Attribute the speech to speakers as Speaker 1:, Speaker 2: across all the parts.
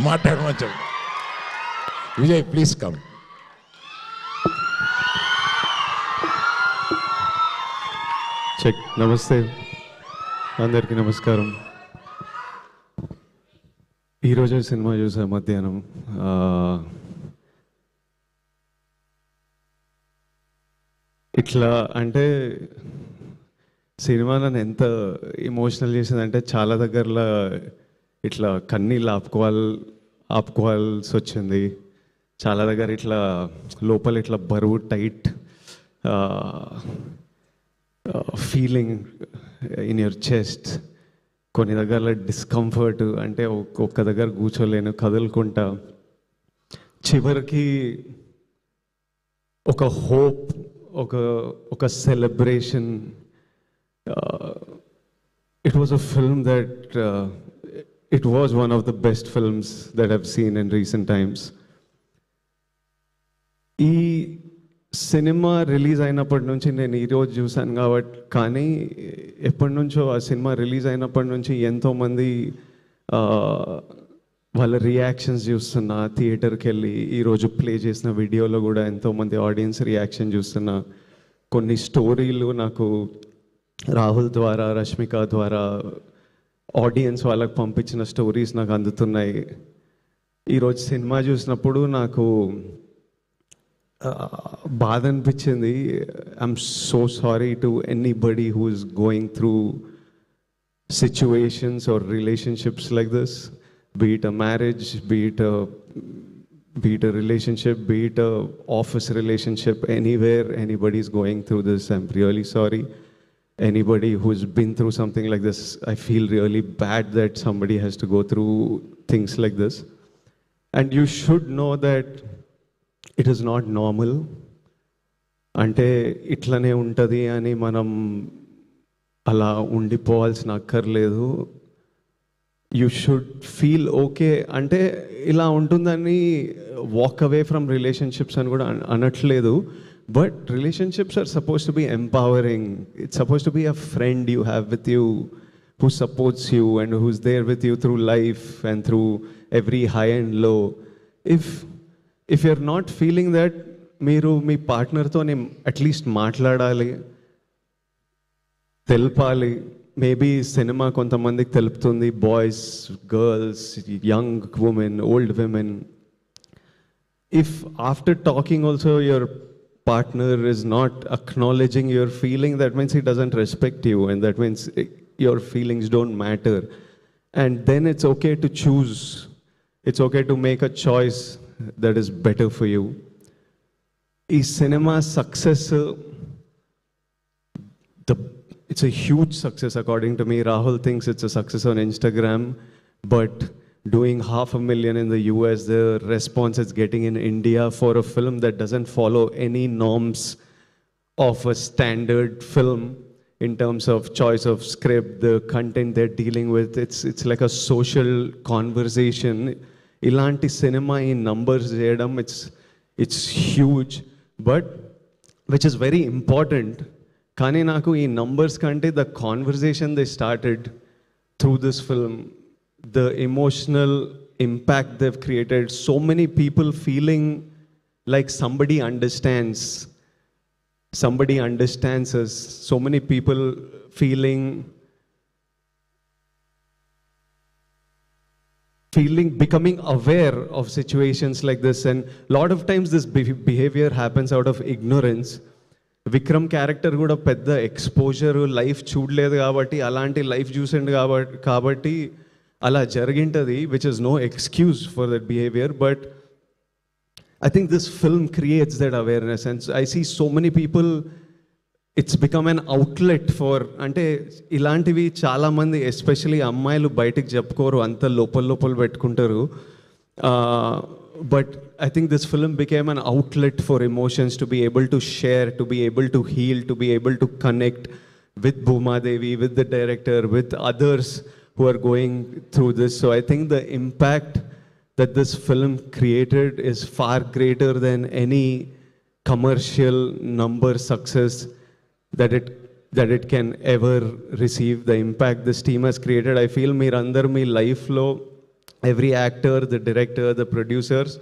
Speaker 1: మాట్లాడమని చెప్పు. Vijay please come.
Speaker 2: Check. నమస్తే అందరికీ నమస్కారం. ఈరోజే సినిమా చూసా మధ్యాహ్నం. ఇట్లా అంటే సినిమా నన్ను ఎంత ఎమోషనల్ చేసిందంటే చాలా దగ్గరలో ఇట్లా కన్నీళ్ళు ఆపుకోవాల్సి వచ్చింది. చాలా దగ్గర ఇట్లా లోపల ఇట్లా బరువు tight feeling in your chest. కొన్ని దగ్గర డిస్కంఫర్ట్, అంటే ఒక్క దగ్గర కూర్చోలేను, కదులుకుంటా. చివరికి ఒక హోప్, ఒక celebration. It was a film that it was one of the best films that I've seen in recent times. ఈ సినిమా రిలీజ్ అయినప్పటి నుంచి నేను ఈరోజు చూశాను కాబట్టి, కానీ ఎప్పటి నుంచో ఆ సినిమా రిలీజ్ అయినప్పటి నుంచి ఎంతోమంది వాళ్ళ రియాక్షన్స్ చూస్తున్నా. థియేటర్కి వెళ్ళి ఈరోజు ప్లే చేసిన వీడియోలో కూడా ఎంతోమంది ఆడియన్స్ రియాక్షన్ చూస్తున్నా. కొన్ని స్టోరీలు నాకు రాహుల్ ద్వారా, రష్మిక ద్వారా, ఆడియన్స్ వాళ్ళకి పంపించిన స్టోరీస్ నాకు అందుతున్నాయి. ఈరోజు సినిమా చూసినప్పుడు నాకు బాధ అనిపించింది. I'm so sorry to anybody who is going through situations or relationships like this, be it a marriage, be it a relationship, be it a office relationship, anywhere anybody is going through this, I'm really sorry. Anybody who's been through something like this, I feel really bad that somebody has to go through things like this. And you should know that it is not normal. అంటే ఇట్లనే ఉంటుంది అని మనం అలా ఉండిపోవాల్సిన అక్కర్లేదు. You should feel okay. అంటే ఇలా ఉంటుందని వాక్ అవే ఫ్రమ్ రిలేషన్షిప్స్ అని కూడా అనట్లేదు. But relationships are supposed to be empowering. It's supposed to be a friend you have with you who supports you and who's there with you through life and through every high and low. If you're not feeling that, మీరు మీ పార్ట్నర్తో at least మాట్లాడాలి, తెలపాలి. Maybe cinema కొంతమందికి తెలుపుతుంది, boys, girls, young women, old women. If after talking also your partner is not acknowledging your feeling, that means he doesn't respect you, and that means your feelings don't matter. And then it's okay to choose. It's okay to make a choice that is better for you. Is cinema success? It's a huge success according to me. Rahul thinks it's a success on Instagram, but doing 500,000 in the US, the response it's getting in India for a film that doesn't follow any norms of a standard film in terms of choice of script, the content they're dealing with. It's like a social conversation. Ilanti cinema in numbers cheyadam, it's huge, but which is very important. Kani naku ee numbers kante the conversation they started through this film, the emotional impact they've created, so many people feeling like somebody understands us, so many people becoming aware of situations like this. And a lot of times this behavior happens out of ignorance. Vikram character కూడా పెద్ద exposure life చూడలేదు కాబట్టి, అలాంటి life చూసిండు కాబట్టి అలా జరిగింటది, which is no excuse for that behavior. But I think this film creates that awareness, and I see so many people, it's become an outlet for, అంటే ఇలాంటివి చాలామంది ఎస్పెషలీ అమ్మాయిలు బయటకు చెప్పుకోరు, అంత లోపల పెట్టుకుంటారు. But I think this film became an outlet for emotions, to be able to share, to be able to heal, to be able to connect with Bhuma Devi, with the director, with others who are going through this. So I think the impact that this film created is far greater than any commercial number success that it can ever receive. The impact this team has created, I feel, మీరందరూ మీ లైఫ్లో every actor, the director, the producers,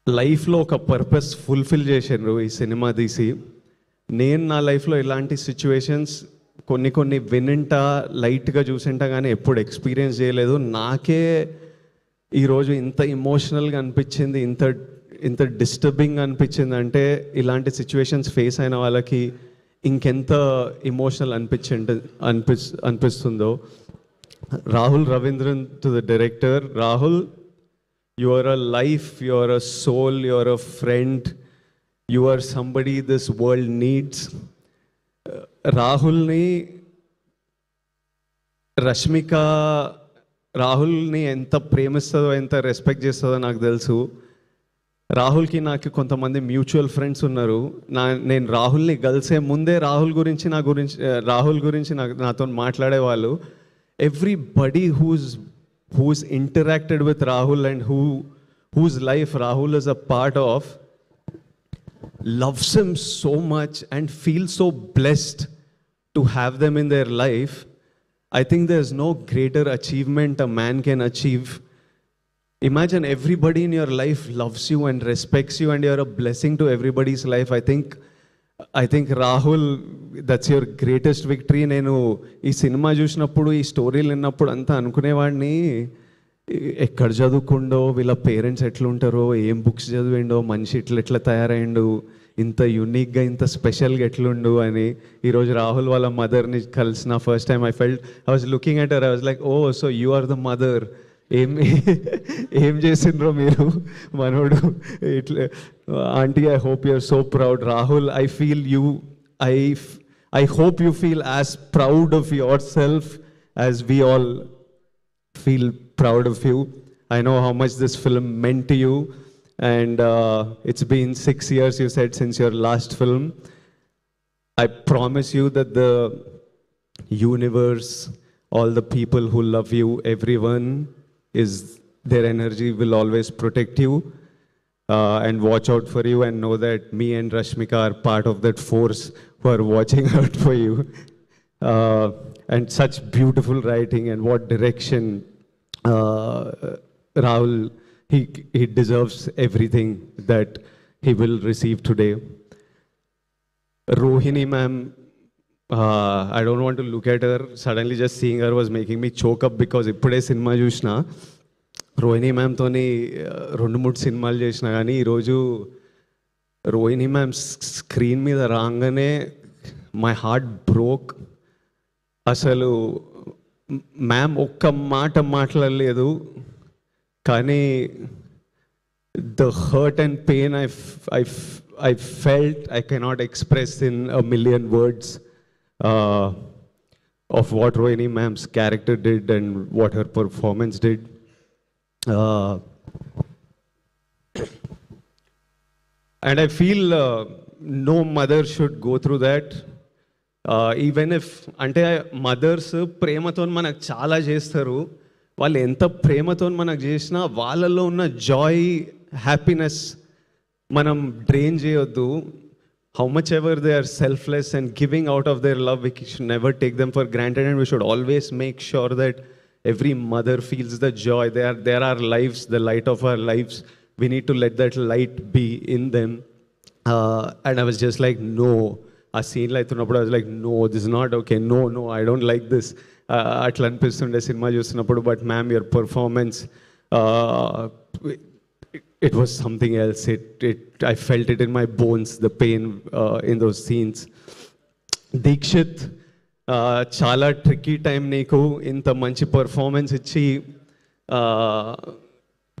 Speaker 2: లైఫ్లో ఒక purpose fulfil చేసిండ్రు ఈ cinema తీసి. నేను నా లైఫ్లో ఇలాంటి సిచ్యువేషన్స్ కొన్ని వినింటా లైట్గా చూసింటా కానీ ఎప్పుడు ఎక్స్పీరియన్స్ చేయలేదు. నాకే ఈరోజు ఇంత ఇమోషనల్గా అనిపించింది, ఇంత డిస్టర్బింగ్ అనిపించింది అంటే ఇలాంటి సిచ్యువేషన్స్ ఫేస్ అయిన వాళ్ళకి ఇంకెంత ఇమోషనల్ అనిపిస్తుందో. Rahul Ravindran to the director. Rahul, you are a life, you are a soul, you are a friend, you are somebody this world needs. రాహుల్ని రష్మిక రాహుల్ని ఎంత ప్రేమిస్తుందో, ఎంత రెస్పెక్ట్ చేస్తుందో నాకు తెలుసు. రాహుల్కి నాకు కొంతమంది మ్యూచువల్ ఫ్రెండ్స్ ఉన్నారు. నేను రాహుల్ని కలిసే ముందే రాహుల్ గురించి నాతో మాట్లాడేవాళ్ళు. Everybody who's interacted with Rahul and whose life Rahul is a part of loves him so much and feels so blessed to have them in their life. I think there's no greater achievement a man can achieve. Imagine everybody in your life loves you and respects you and you're a blessing to everybody's life. I think Rahul, that's your greatest victory. నేను ఈ cinema చూసినప్పుడు, ఈ స్టోరీలు విన్నప్పుడు అంతా అనుకునేవాడిని, ఎక్కడ చదువుకుండో, వీళ్ళ పేరెంట్స్ ఎట్లుంటారో, ఏం బుక్స్ చదివిండో, మనిషి ఎట్లా తయారైండు, ఇంత యూనిక్గా ఇంత స్పెషల్గా ఎట్లుండు అని. ఈరోజు రాహుల్ వాళ్ళ మదర్ని కలిసిన first time I was looking at her, I was like, oh so you are the mother. ఏం చేసిండ్రో మీరు మనోడు ఇట్లా. Aunty, I hope you're so proud. Rahul, I feel you, I hope you feel as proud of yourself as we all feel proud of you. I know how much this film meant to you, and it's been 6 years, you said, since your last film. I promise you that the universe, all the people who love you, everyone, their energy will always protect you and watch out for you, and know that me and Rashmika are part of that force who are watching out for you. And such beautiful writing, and what direction. Rahul, he deserves everything that he will receive today. Rohini ma'am, I don't want to look at her. Suddenly just seeing her was making me choke up, because ఇప్పుడే cinema చూసిన. రోహిణి మ్యామ్తోని 2-3 సినిమాలు చేసిన, కానీ ఈరోజు Rohini ma'am screen మీద రాగానే my heart broke. అసలు ma'am ఒక్క మాట మాట్లాడలేదు, కానీ the hurt and pain I felt I cannot express in a million words of what Rohini ma'am's character did and what her performance did. And I feel no mother should go through that. Even if, అంటే mothers ప్రేమతో మనకు చాలా చేస్తారు, వాళ్ళు ఎంత ప్రేమతో మనకు చేసినా వాళ్ళలో ఉన్న జాయ్, హ్యాపీనెస్ మనం డ్రైన్ చేయొద్దు. How much ever they are selfless and giving out of their love, we should never take them for granted, and we should always make sure that every mother feels the joy. They are our lives, the light of our lives. We need to let that light be in them. And I was just like, no. A scene like I was like, no, this is not okay. No, I don't like this. Atla anpistunde cinema chustunappudu, but ma'am, your performance, it was something else. I felt it in my bones, the pain in those scenes. Deekshit, చాలా tricky time నీకు. ఇంత మంచి performance ఇచ్చి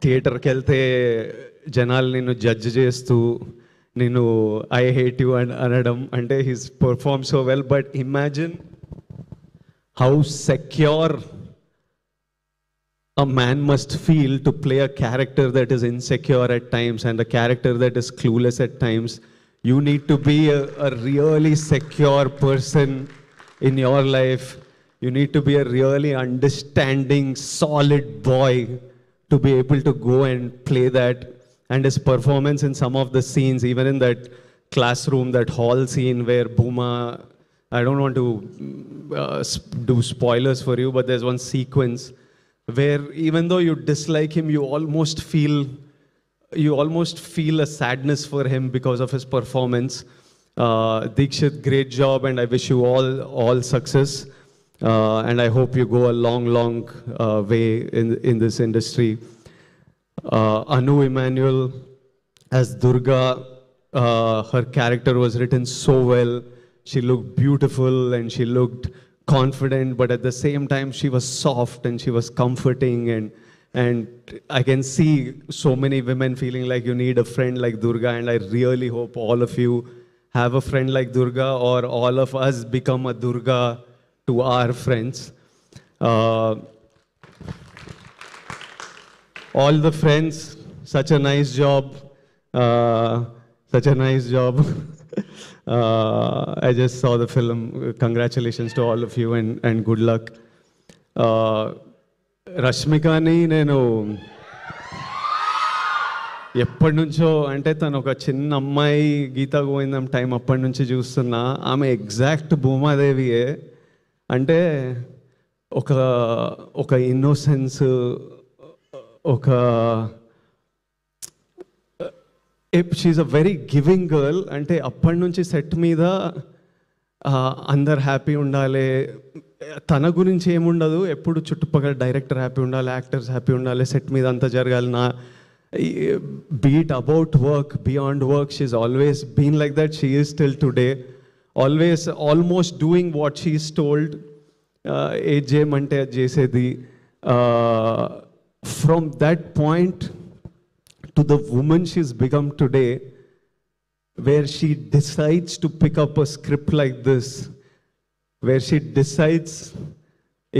Speaker 2: థియేటర్కి వెళ్తే జనాలు నిన్ను judge చేస్తూ నేను ఐ హేట్ యూ అనడం, అంటే he's perform so well. But imagine how secure a man must feel to play a character that is insecure at times and a character that is clueless at times. You need to be a really secure person in your life. You need to be a really understanding, solid boy to be able to go and play that. And his performance in some of the scenes, even in that classroom, that hall scene where Bhuma, I don't want to do spoilers for you, but there's one sequence where even though you dislike him, you almost feel a sadness for him because of his performance. Deekshit, great job, and I wish you all success. And I hope you go a long way in this industry. Anu Emmanuel as Durga, her character was written so well. She looked beautiful and she looked confident, but at the same time she was soft and she was comforting, and I can see so many women feeling like you need a friend like Durga, and I really hope all of you have a friend like Durga, or all of us become a Durga to our friends. All the friends, such a nice job. Such a nice job. I just saw the film. Congratulations to all of you and good luck. రష్మికని నేను ఎప్పటి నుంచో, అంటే తను ఒక చిన్న అమ్మాయి, గీతా గోవిందం time అప్పటి నుంచి చూస్తున్నా. ఆమె ఎగ్జాక్ట్ భూమాదేవియే. అంటే ఒక ఇన్నోసెన్స్, ఒక she's a very giving girl. అంటే అప్పటి నుంచి సెట్ మీద అందరు హ్యాపీ ఉండాలి, తన గురించి ఏముండదు, ఎప్పుడు చుట్టుపక్కల డైరెక్టర్ హ్యాపీ ఉండాలి, యాక్టర్స్ హ్యాపీ ఉండాలి, సెట్ మీద అంతా జరగాలి. Be it about work, beyond work, she's always been like that. She is still today always almost doing what she is told. ఏది చేయమంటే అది చేసేది. From that point to the woman she's become today, where she decides to pick up a script like this, where she decides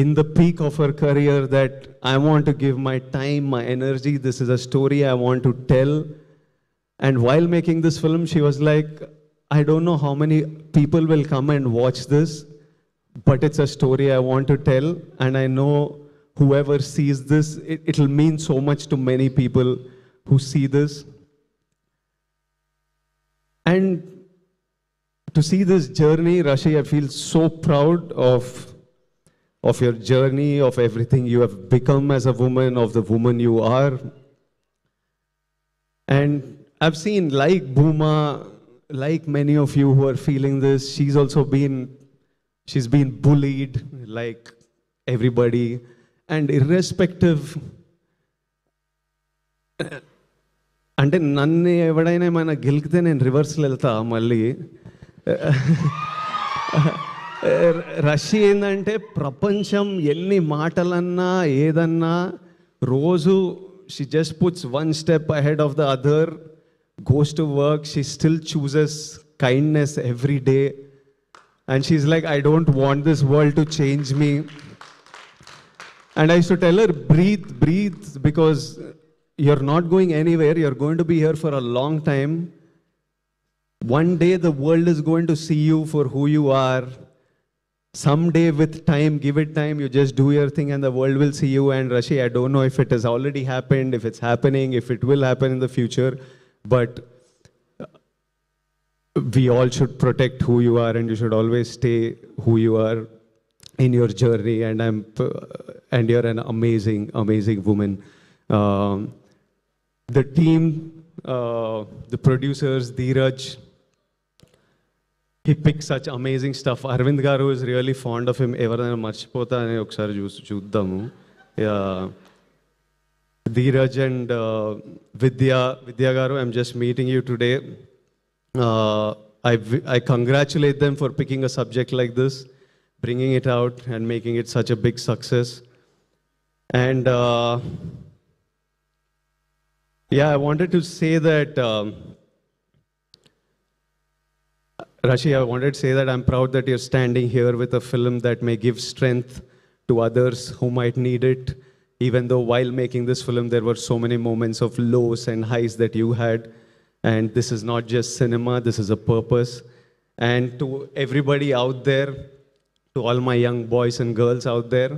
Speaker 2: in the peak of her career that I want to give my time, my energy, this is a story I want to tell. And while making this film, she was like, I don't know how many people will come and watch this, but it's a story I want to tell, and I know whoever sees this, it'll mean so much to many people who see this. And to see this journey, Rashi, I feel so proud of your journey, of everything you have become as a woman, of the woman you are. And I've seen, like Bhuma, like many of you who are feeling this, she's been bullied like everybody. And irrespective, అంటే నన్ను ఎవడైనా ఏమైనా గెలికితే నేను రివర్స్లో వెళ్తా మళ్ళీ. Russia ఏంటంటే ప్రపంచం ఎన్ని మాటలన్నా ఏదన్నా రోజు she just puts one step ahead of the other, goes to work, she still chooses kindness every day, and she's like, I don't want this world to change me. And I used to tell her, breathe, because you're not going anywhere. You're going to be here for a long time. One day the world is going to see you for who you are. Someday, with time, give it time, you just do your thing and the world will see you. And Rashi, I don't know if it has already happened, if it's happening, if it will happen in the future, but we all should protect who you are, and you should always stay who you are in your journey. And you're an amazing woman. The team, the producers, Dheeraj, he picks such amazing stuff. Arvind Garu is really fond of him. Evaraina marchipota ane okkari chuddamu. Dheeraj and Vidya Garu, I'm just meeting you today. I congratulate them for picking a subject like this, bringing it out and making it such a big success. And yeah, I wanted to say that, Rashi, I wanted to say that I'm proud that you're standing here with a film that may give strength to others who might need it. Even though while making this film, there were so many moments of lows and highs that you had. And this is not just cinema, this is a purpose. And to everybody out there, to all my young boys and girls out there,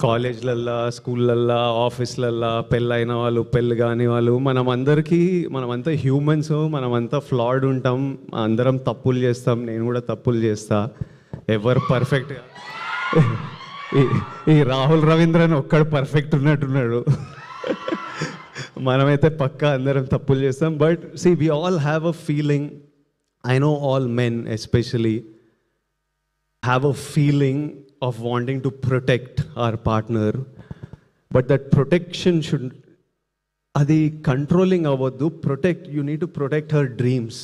Speaker 2: కాలేజ్లల్లా, స్కూళ్ళల్లా, ఆఫీస్లల్లా, పెళ్ళైన వాళ్ళు, పెళ్ళి కాని వాళ్ళు, మనమంతా humans, మనమంతా ఫ్లాడ్ ఉంటాం, అందరం తప్పులు చేస్తాం, నేను కూడా తప్పులు చేస్తా. ఎవరు పర్ఫెక్ట్ ఈ రాహుల్ రవీంద్రన్ ఒక్కడు పర్ఫెక్ట్ ఉన్నట్టున్నాడు. మనమైతే పక్కా అందరం తప్పులు చేస్తాం. But see we all have a feeling, I know all men especially have a feeling of wanting to protect our partner. But that protection should, అది కంట్రోలింగ్ అవ్వద్దు. Protect, you need to protect her dreams,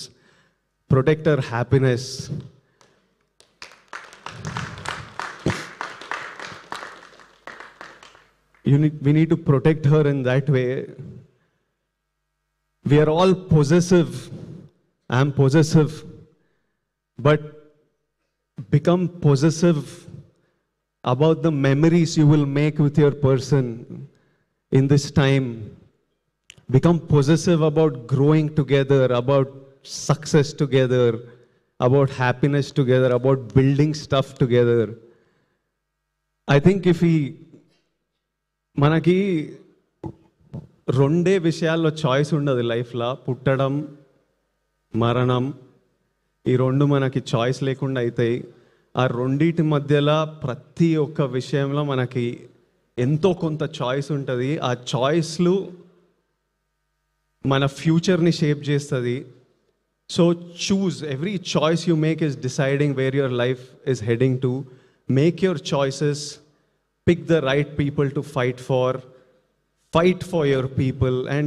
Speaker 2: protect her happiness. We need to protect her in that way. We are all possessive. I am possessive. But become possessive about the memories you will make with your person in this time. Become possessive about growing together, about success together, about happiness together, about building stuff together. I think if we మనకి రెండే విషయాల్లో choice ఉండదు లైఫ్లో, పుట్టడం, మరణం. ఈ రెండు మనకి చాయిస్ లేకుండా అవుతాయి. ఆ రెండింటి మధ్యలో ప్రతి ఒక్క విషయంలో మనకి ఎంతో కొంత చాయిస్ ఉంటుంది. ఆ చాయిస్లు మన ఫ్యూచర్ని షేప్ చేస్తుంది. So choose, every choice you make is deciding where your life is heading to. Make your choices, pick the right people to fight for your people. And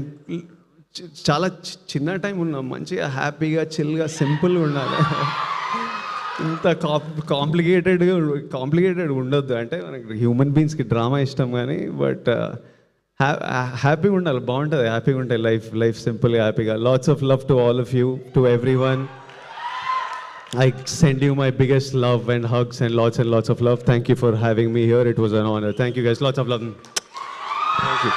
Speaker 2: చాలా చిన్న టైం ఉన్నాం, మంచిగా హ్యాపీగా చిల్గా సింపుల్గా ఉండాలి. ఇంత కాంప్లికేటెడ్ ఉండొద్దు. అంటే మనకి హ్యూమన్ బీయింగ్స్కి డ్రామా ఇష్టం కానీ, బట్ హ్యాపీగా ఉండాలి, బాగుంటుంది, హ్యాపీగా ఉంటాయి లైఫ్ సింపుల్గా హ్యాపీగా. Lots of love to all of you, to every one. I send you my biggest love and hugs and lots of love. Thank you for having me here. It was an honor. Thank you guys. Lots of love. Thank you.